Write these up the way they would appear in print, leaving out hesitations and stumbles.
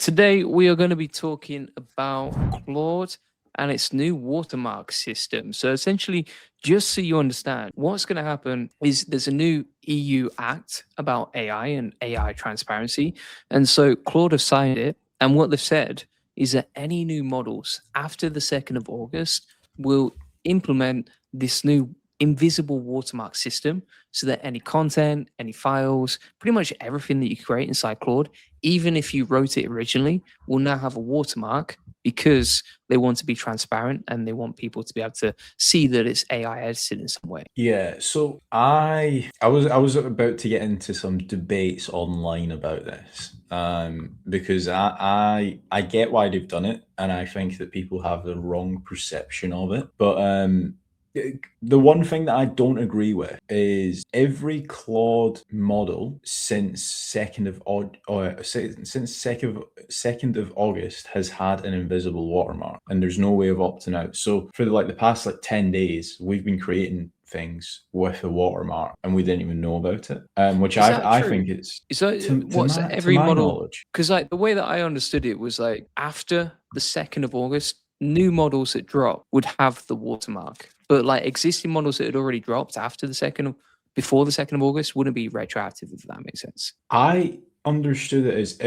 Today we are going to be talking about Claude and its new watermark system. So essentially, just so you understand, what's going to happen is there's a new EU Act about AI and AI transparency. And so Claude have signed it. And what they've said is that any new models after the 2nd of August will implement this new invisible watermark system so that any content, any files, pretty much everything that you create inside Claude, even if you wrote it originally, will now have a watermark because they want to be transparent and they want people to be able to see that it's AI edited in some way. Yeah, so I was about to get into some debates online about this, because I get why they've done it, and I think that people have the wrong perception of it. But the one thing that I don't agree with is every Claude model since second of August has had an invisible watermark, and there's no way of opting out. So for the past 10 days, we've been creating things with a watermark and we didn't even know about it. Which Is that I true? think it's Is that what's to every my model? knowledge. Because like the way that I understood it was like after the 2nd of August, new models that drop would have the watermark, but like existing models that had already dropped after before the 2nd of August wouldn't be retroactive, if that makes sense. I understood it as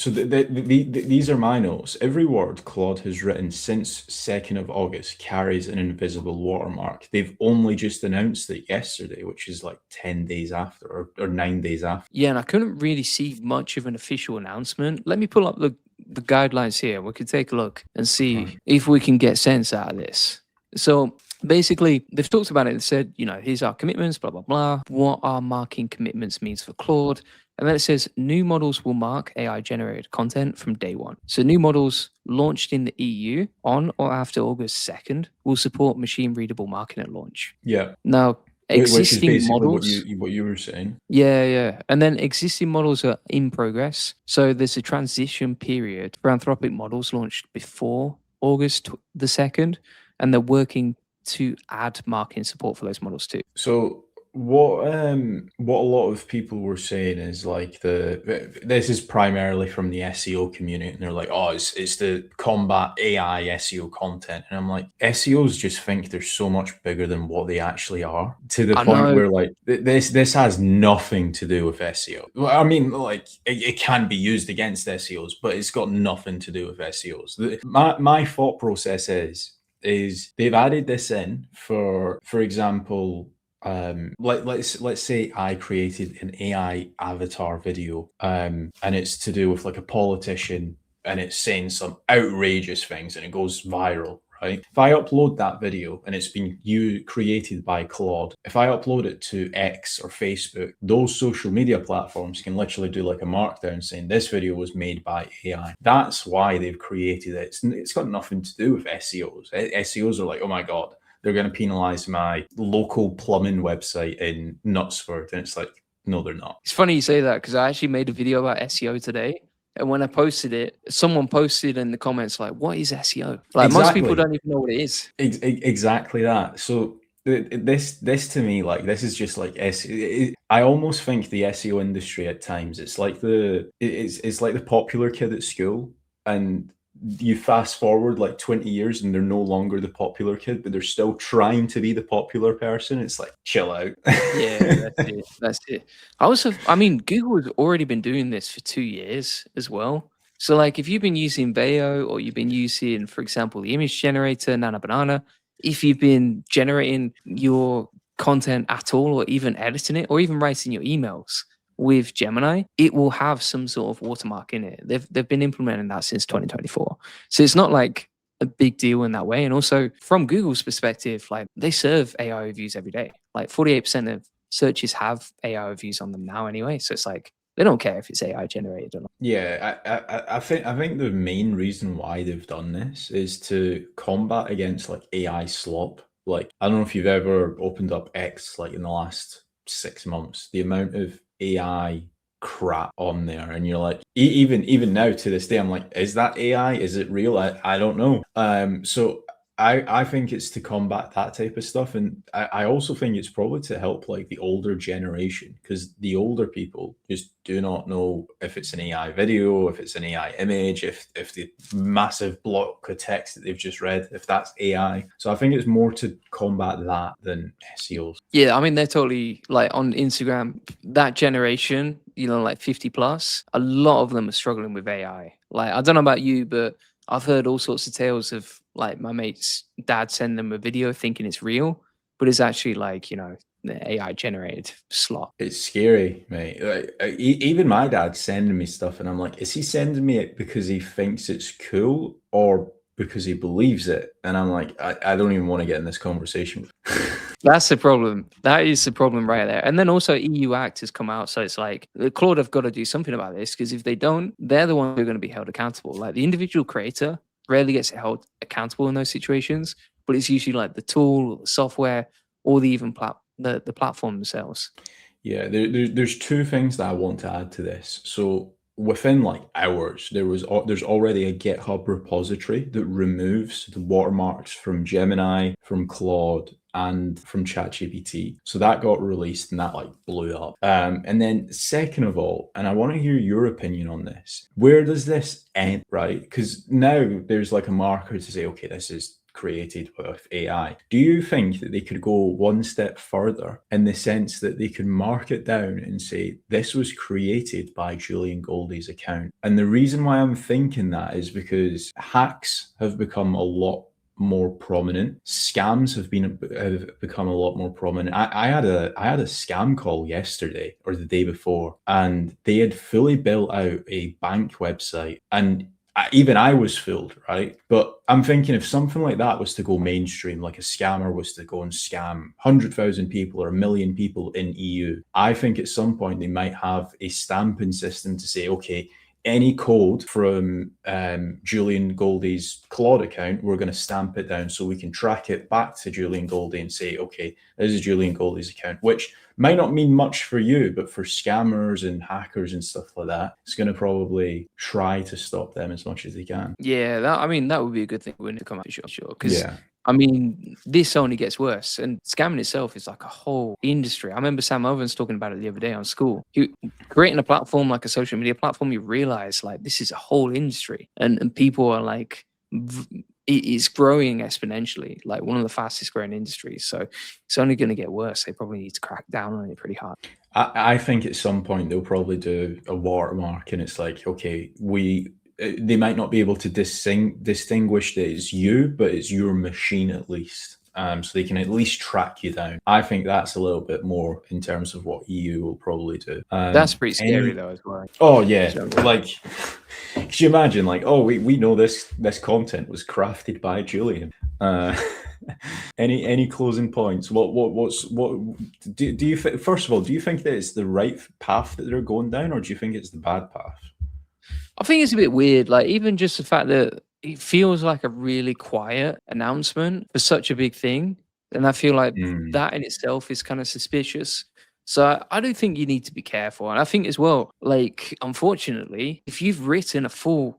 these are my notes. Every word Claude has written since 2nd of August carries an invisible watermark. They've only just announced it yesterday, which is like 10 days after or 9 days after. Yeah, and I couldn't really see much of an official announcement. Let me pull up the guidelines here. We could take a look and see Right. if we can get sense out of this. So basically, they've talked about it and said, here's our commitments, blah, blah, blah, what our marking commitments means for Claude. And then it says new models will mark AI generated content from day one. So new models launched in the EU on or after August 2nd will support machine readable marking at launch. Yeah. Now, Which is existing basically models. what you were saying. Yeah. And then existing models are in progress. So there's a transition period for Anthropic models launched before August the 2nd, and they're working to add marking support for those models too. So what a lot of people were saying is like this is primarily from the SEO community, and they're like, oh, it's to combat AI SEO content, and I'm like, SEOs just think they're so much bigger than what they actually are, to the I point know. where like this has nothing to do with SEO. Well, I mean, like it can be used against SEOs, but it's got nothing to do with SEOs. My thought process is they've added this in for example, let's say I created an AI avatar video, and it's to do with like a politician, and it's saying some outrageous things and it goes viral, right? If I upload that video and it's been created by Claude, if I upload it to X or Facebook, those social media platforms can literally do like a markdown saying this video was made by AI. That's why they've created it. It's got nothing to do with SEOs. SEOs are like, oh my God, they're going to penalize my local plumbing website in Knutsford. And it's like, no, they're not. It's funny you say that because I actually made a video about SEO today. And when I posted it, someone posted in the comments like, what is SEO? Like most people don't even know what it is. Exactly that. So this to me, like, this is just like I almost think the SEO industry at times, it's like it's like the popular kid at school, and you fast forward like 20 years and they're no longer the popular kid, but they're still trying to be the popular person. It's like, chill out. Yeah, that's it. I mean, Google has already been doing this for 2 years as well. So like if you've been using Veo or you've been using, for example, the image generator, Nana Banana, if you've been generating your content at all or even editing it or even writing your emails with Gemini, it will have some sort of watermark in it. They've been implementing that since 2024. So it's not like a big deal in that way. And also from Google's perspective, like they serve AI reviews every day. Like 48% of searches have AI reviews on them now anyway. So it's like they don't care if it's AI generated or not. Yeah, I think the main reason why they've done this is to combat against like AI slop. Like, I don't know if you've ever opened up X like in the last 6 months, the amount of AI crap on there, and you're like, even now to this day, I'm like, is that AI? Is it real? I don't know. So I think it's to combat that type of stuff, and I also think it's probably to help like the older generation, because the older people just do not know if it's an AI video, if it's an AI image, if the massive block of text that they've just read, if that's AI. So I think it's more to combat that than SEOs. Yeah, I mean, they're totally like on Instagram, that generation, like 50 plus, a lot of them are struggling with AI. Like, I don't know about you, but I've heard all sorts of tales of like my mate's dad send them a video thinking it's real, but it's actually like, the AI generated slop. It's scary, mate. Like, even my dad's sending me stuff, and I'm like, is he sending me it because he thinks it's cool or because he believes it? And I'm like, I don't even want to get in this conversation. That's the problem. That is the problem right there. And then also EU Act has come out. So it's like Claude have got to do something about this, because if they don't, they're the ones who are going to be held accountable. Like the individual creator rarely gets held accountable in those situations, but it's usually like the tool, or the software, or the even the platform themselves. Yeah, there's two things that I want to add to this. So within like hours, there's already a GitHub repository that removes the watermarks from Gemini, from Claude, and from ChatGPT. So that got released, and that like blew up. And then second of all, and I want to hear your opinion on this, where does this end, right? Because now there's like a marker to say, okay, this is created with AI. Do you think that they could go one step further in the sense that they could mark it down and say, this was created by Julian Goldie's account? And the reason why I'm thinking that is because hacks have become a lot more prominent. Scams have become a lot more prominent. I had a scam call yesterday or the day before, and they had fully built out a bank website, and even I was fooled, right? But I'm thinking if something like that was to go mainstream, like a scammer was to go and scam 100,000 people or 1 million people in EU, I think at some point they might have a stamping system to say, okay, any code from Julian Goldie's Claude account, we're going to stamp it down so we can track it back to Julian Goldie and say, okay, this is Julian Goldie's account, which might not mean much for you, but for scammers and hackers and stuff like that, it's going to probably try to stop them as much as they can. Yeah, that would be a good thing when it comes out, for sure. Because Yeah. I mean, this only gets worse, and scamming itself is like a whole industry. I remember Sam Ovens talking about it the other day on school. Creating a platform like a social media platform, you realize like this is a whole industry, and people are like, it's growing exponentially, like one of the fastest growing industries. So it's only going to get worse. They probably need to crack down on it pretty hard. I think at some point they'll probably do a watermark, and it's like, okay, they might not be able to distinguish that it's you, but it's your machine at least. So they can at least track you down. I think that's a little bit more in terms of what EU will probably do. That's pretty scary though as well. Oh yeah, like could you imagine like, oh, we know this content was crafted by Julian. Any closing points? What do you think? First of all, do you think that it's the right path that they're going down, or do you think it's the bad path? I think it's a bit weird, like even just the fact that it feels like a really quiet announcement for such a big thing. And I feel like that in itself is kind of suspicious. So I do think you need to be careful. And I think as well, like, unfortunately, if you've written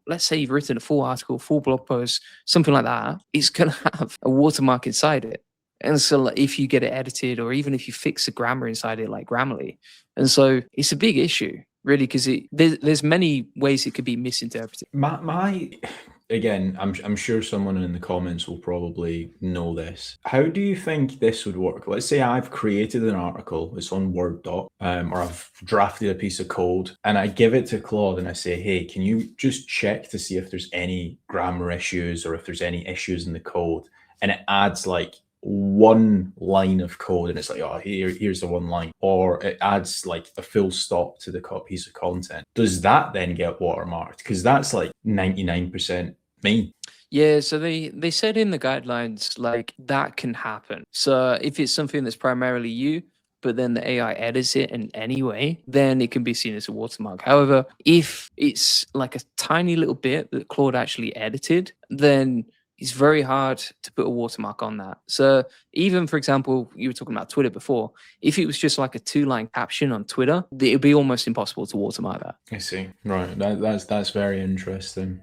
let's say you've written a full article, full blog post, something like that, it's going to have a watermark inside it. And so like, if you get it edited, or even if you fix the grammar inside it, like Grammarly. And so it's a big issue, really, because there's many ways it could be misinterpreted. Again, I'm sure someone in the comments will probably know this. How do you think this would work? Let's say I've created an article, it's on Word doc, or I've drafted a piece of code, and I give it to Claude and I say, hey, can you just check to see if there's any grammar issues or if there's any issues in the code? And it adds like one line of code, and it's like, oh, here's the one line, or it adds like a full stop to the piece of content. Does that then get watermarked? Because that's like 99% me. Yeah, so they said in the guidelines like that can happen. So if it's something that's primarily you, but then the AI edits it in any way, then it can be seen as a watermark. However, if it's like a tiny little bit that Claude actually edited, then it's very hard to put a watermark on that. So even, for example, you were talking about Twitter before, if it was just like a 2-line caption on Twitter, it would be almost impossible to watermark that. I see. Right. That's very interesting.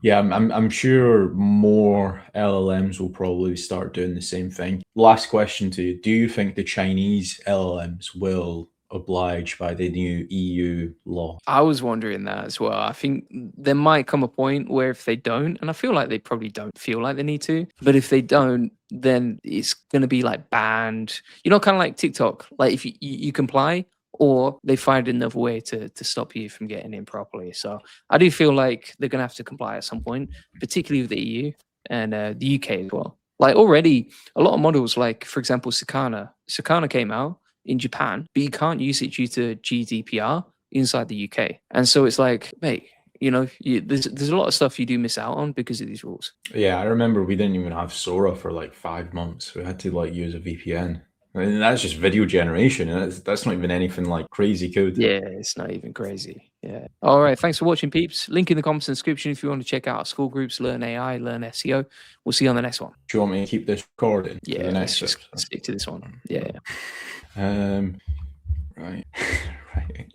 Yeah, I'm sure more LLMs will probably start doing the same thing. Last question to you: do you think the Chinese LLMs will oblige by the new EU law? I was wondering that as well. I think there might come a point where if they don't, and I feel like they probably don't feel like they need to, but if they don't, then it's going to be like banned. Kind of like TikTok. Like if you comply, or they find another way to stop you from getting in properly. So I do feel like they're going to have to comply at some point, particularly with the EU and the UK as well. Like already, a lot of models, like for example, Sakana came out in Japan, but you can't use it due to GDPR inside the UK. And so it's like, mate, there's a lot of stuff you do miss out on because of these rules. Yeah, I remember we didn't even have Sora for like 5 months. We had to like use a VPN. And that's just video generation, and that's not even anything like crazy code. Yeah, it's not even crazy. Yeah. All right. Thanks for watching, peeps. Link in the comments and description if you want to check out our school groups, learn AI, learn SEO. We'll see you on the next one. Do you want me to keep this recording? Yeah, the let's next just episode? stick to this one. Yeah. Right. Right.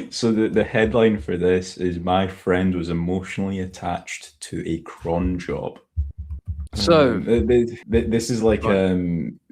So the headline for this is "My friend was emotionally attached to a cron job." So this is like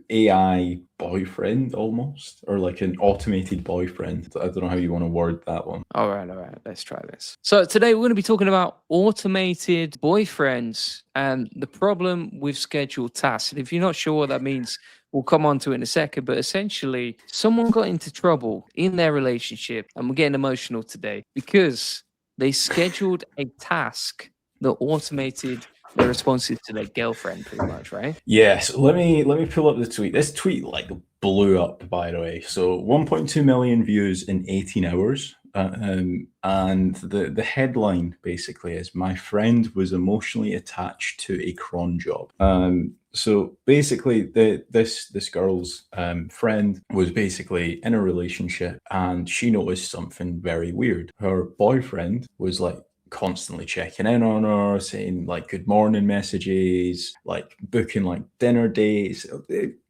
AI boyfriend almost, or like an automated boyfriend. I don't know how you want to word that one. All right. Let's try this. So today we're going to be talking about automated boyfriends and the problem with scheduled tasks. And if you're not sure what that means, we'll come on to it in a second. But essentially, someone got into trouble in their relationship, and we're getting emotional today because they scheduled a task that automated their responses to their girlfriend, pretty much, right? Yes. Let me pull up the tweet. This tweet like blew up, by the way. So 1.2 million views in 18 hours. And the headline basically is "My friend was emotionally attached to a cron job." So basically, this girl's friend was basically in a relationship, and she noticed something very weird. Her boyfriend was like constantly checking in on her, saying like good morning messages, like booking like dinner dates,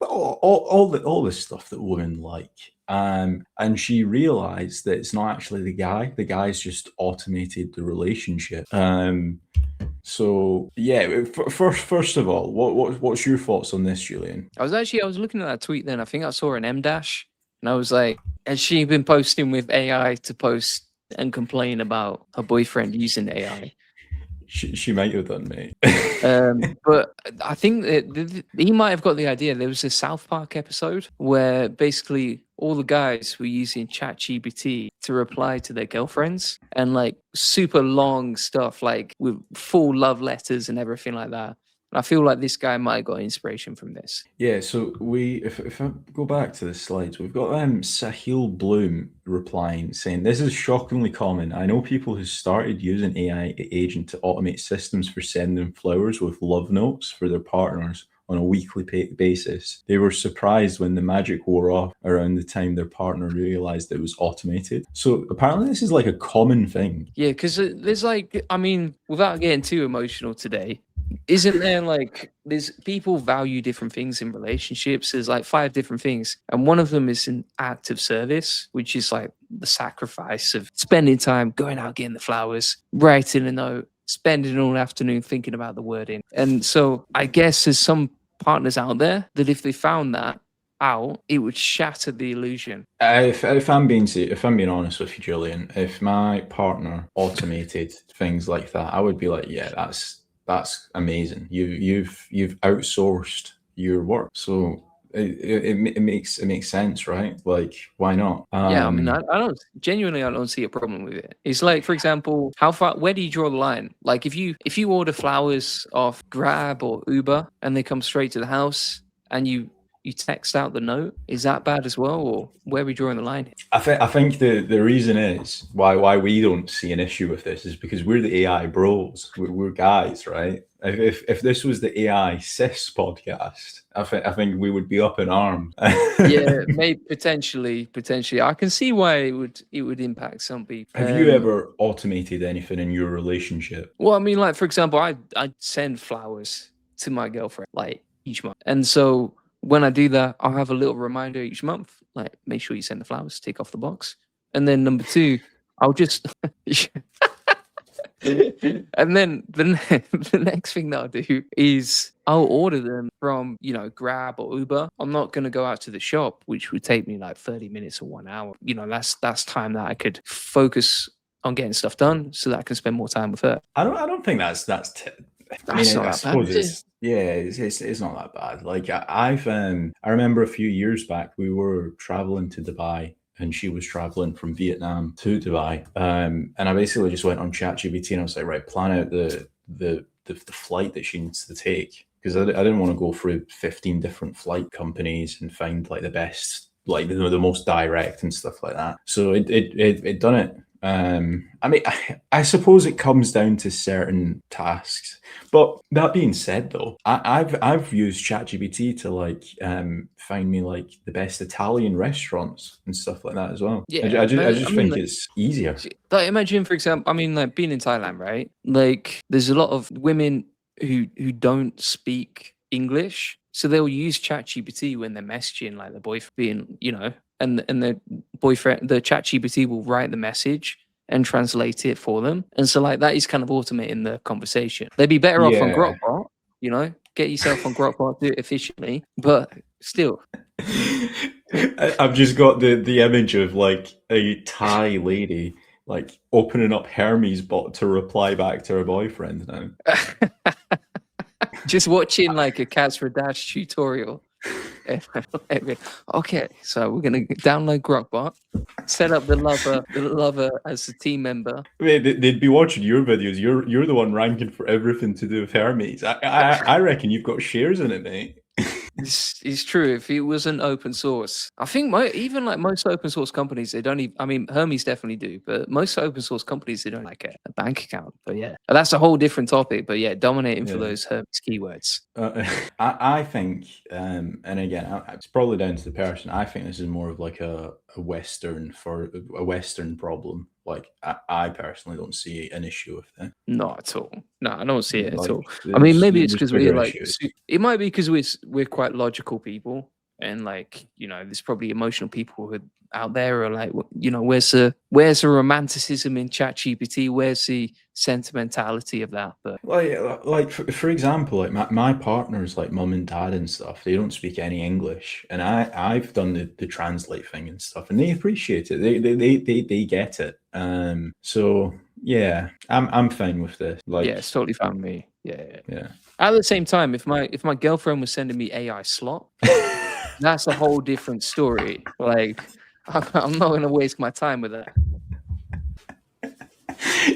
all the stuff that women like. And she realized that it's not actually the guy. The guy's just automated the relationship. So yeah, first of all, what's your thoughts on this, Julian? I was looking at that tweet then. I think I saw an M dash, and I was like, has she been posting with AI to post and complain about her boyfriend using AI? She might have done, mate. But I think that he might have got the idea. There was a South Park episode where basically all the guys were using ChatGPT to reply to their girlfriends, and like super long stuff, like with full love letters and everything like that. I feel like this guy might have got inspiration from this. Yeah, so if I go back to the slides, we've got Sahil Bloom replying saying, "This is shockingly common. I know people who started using AI agent to automate systems for sending flowers with love notes for their partners on a weekly basis. They were surprised when the magic wore off around the time their partner realized it was automated." So apparently this is like a common thing. Yeah, because there's like, I mean, without getting too emotional today, isn't there like there's people value different things in relationships? There's like 5 different things, and one of them is an act of service, which is like the sacrifice of spending time going out getting the flowers, writing a note, spending all afternoon thinking about the wording. And so I guess there's some partners out there that if they found that out, it would shatter the illusion. If I'm being honest with you, Julian, if my partner automated things like that, I would be like, yeah, that's amazing. You've outsourced your work, so it makes sense, right? Like, why not? Yeah, I mean, I don't see a problem with it. It's like, for example, where do you draw the line? Like, if you order flowers off Grab or Uber and they come straight to the house, and you text out the note, is that bad as well, or where are we drawing the line? I think the reason is why we don't see an issue with this is because we're the AI bros. We're guys, right? If this was the AI cis podcast, I think we would be up in arms. Yeah, maybe potentially. I can see why it would impact some people. Have you ever automated anything in your relationship? Well, I mean, like for example, I send flowers to my girlfriend like each month, and so when I do that, I'll have a little reminder each month, like make sure you send the flowers, tick off the box. And then number 2, I'll just And then the next thing that I'll do is I'll order them from, Grab or Uber. I'm not going to go out to the shop, which would take me like 30 minutes or 1 hour. That's time that I could focus on getting stuff done so that I can spend more time with her. I don't think that's I That's mean, not I that bad, suppose is it's not that bad. Like I remember a few years back we were traveling to Dubai and she was traveling from Vietnam to Dubai. And I basically just went on ChatGPT and I was like, right, plan out the flight that she needs to take, because I didn't want to go through 15 different flight companies and find like the best, like the most direct and stuff like that. So it done it. I mean, I suppose it comes down to certain tasks. But that being said, though, I've used ChatGPT to like find me like the best Italian restaurants and stuff like that as well. Yeah, I I just mean, think it's easier. like imagine, for example, I mean, like being in Thailand, right? Like, there's a lot of women who don't speak English, so they'll use ChatGPT when they're messaging like the boyfriend, and the boyfriend, the ChatGPT will write the message and translate it for them, and so like that is kind of automating the conversation. They'd be better off on Yeah. Grokbot, get yourself on Grokbot, do it efficiently, but still. I've just got the image of like a Thai lady like opening up Hermes bot to reply back to her boyfriend now. Just watching like a Cats for Dash tutorial. Okay, so we're gonna download Grokbot, set up the lover as a team member. I mean, they'd be watching your videos. You're the one ranking for everything to do with Hermes. I reckon you've got shares in it, mate. This is true. If it wasn't open source, I think even like most open source companies, they don't even. I mean, Hermes definitely do, but most open source companies, they don't like a bank account. But yeah, that's a whole different topic. But yeah, dominating for Yeah. those Hermes keywords. I think, and again, it's probably down to the person. I think this is more of like a Western problem. Like I personally don't see an issue with it. Not at all. No, I don't see it at Like, all. I mean, maybe it's there's because we're bigger like, issues. it might be because we're quite logical people, and like, there's probably emotional people who out there are like, where's the romanticism in ChatGPT? Where's the sentimentality of that? But Like for example, like my partner's like mum and dad and stuff. They don't speak any English, and I've done the translate thing and stuff, and they appreciate it. They get it. So yeah, I'm fine with this. Like, yeah, it's totally fine with me. Yeah. yeah. At the same time, if my girlfriend was sending me AI Slop, that's a whole different story. Like, I'm not gonna waste my time with that.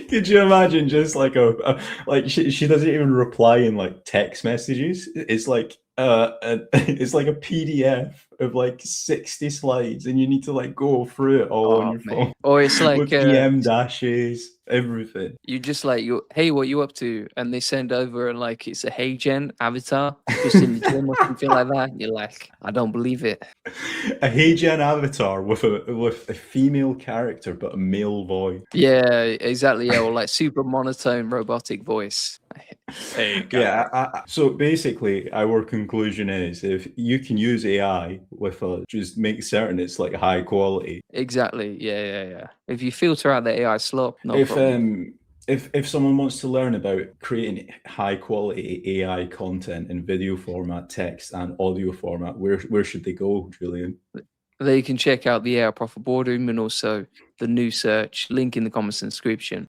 Could you imagine just like like she doesn't even reply in like text messages. It's like it's like a PDF of like 60 slides, and you need to like go through it all on your phone. Or it's like with EM dashes, everything. You just like hey, what you up to? And they send over and like it's a hey gen avatar just in the gym or something like that. And you're like, I don't believe it. A hey gen avatar with a female character but a male voice. Yeah, exactly. Yeah, or like super monotone robotic voice. There you go. Yeah. So basically, our conclusion is if you can use AI with just make certain it's like high quality. Exactly. Yeah. If you filter out the AI slop, no problem. If someone wants to learn about creating high quality AI content in video format, text, and audio format, where should they go, Julian? They can check out the AI Profit Boardroom and also the new search link in the comments and description.